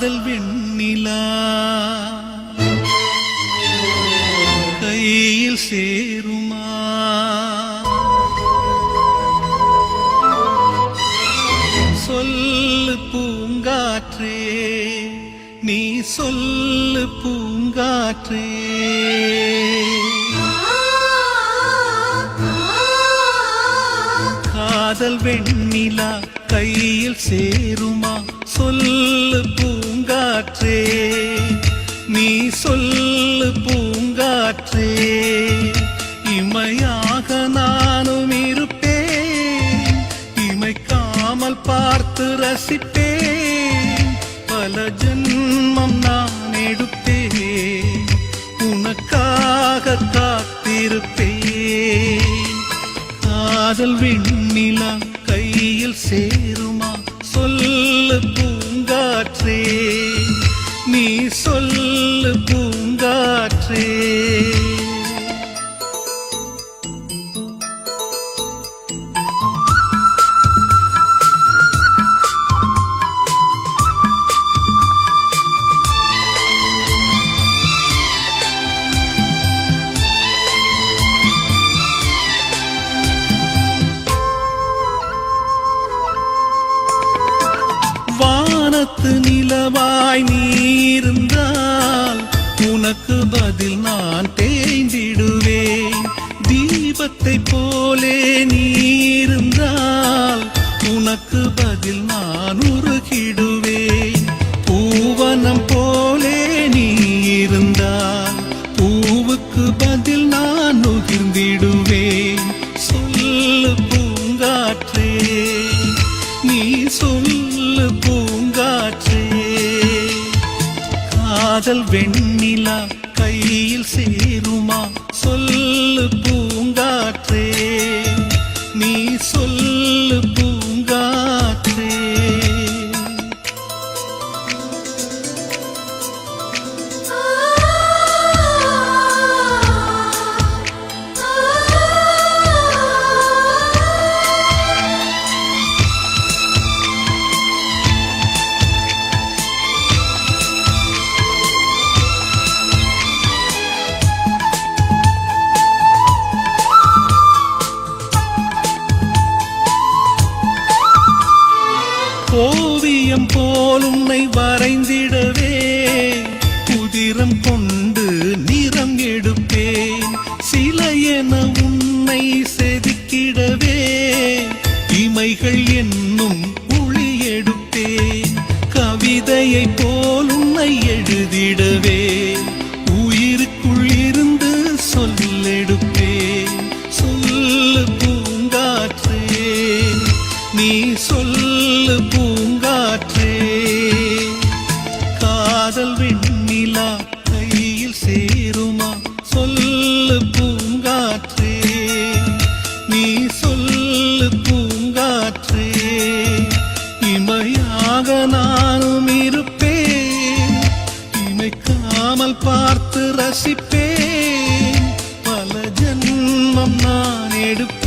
காதல் வெண்ணிலா கையில் சேருமா? சொல்லு பூங்காற்றே, நீ சொல்லு பூங்காற்றே. காதல் வெண்ணிலா கையில் சேருமா? சொல்லு பூங்காற்றே, நீ சொல்லு பூங்காற்றே. இமையாக நானும் இருப்பேன், இமைக்காமல் பார்த்து ரசிப்பேன். பல ஜென்மம் நான் எடுப்பேன், உனக்காக காத்திருப்பேன். காதல் வெண்ணிலா கையில் சேருமா? சொல்லு பூங்காற்றே, நீ சொல்லு பூங்காற்றே. வானத்து நிலவாய் நீருந்தால் உனக்கு பதில் நான் தேய்ந்திடுவேன். தீபத்தை போலே நீருந்தால் உனக்கு பதில் நான் உருகிடுவேன். பூவனம் போலே நீருந்தால் பூவுக்கு பதில் நான் நுகிர்ந்திடுவேன். சொல்லு பூங்காற்றே, நீ சொல்லு பூங்காற்றே. காதல் வெண்ணிலா கையில் சேருமா? சொல்லு பூங்காற்றே, நீ சொல்லு பூங்காற்றே. ஓவியம் போல் உன்னை வரைந்திடவே உதிரம் கொண்டு நிறம் எடுப்பேன். சிலையென உன்னை செதுக்கிடவே இமைகள் என்னும் ஒளி எடுப்பேன். கவிதையை போல் உன்னை எழுதிடவே உயிருக்குள் இருந்து சொல்லெடுப்பேன். சொல்லு பூங்காற்றே, நீ சொல்லு பூங்காற்றே. காதல் வெண்ணிலா கையில் சேருமா? சொல்லு பூங்காற்றே, நீ சொல்லு பூங்காற்றே. இமையாக நானும் இருப்பேன், இமைக்காமல் பார்த்து ரசிப்பேன். பல ஜென்மம் நான் எடுப்பேன்,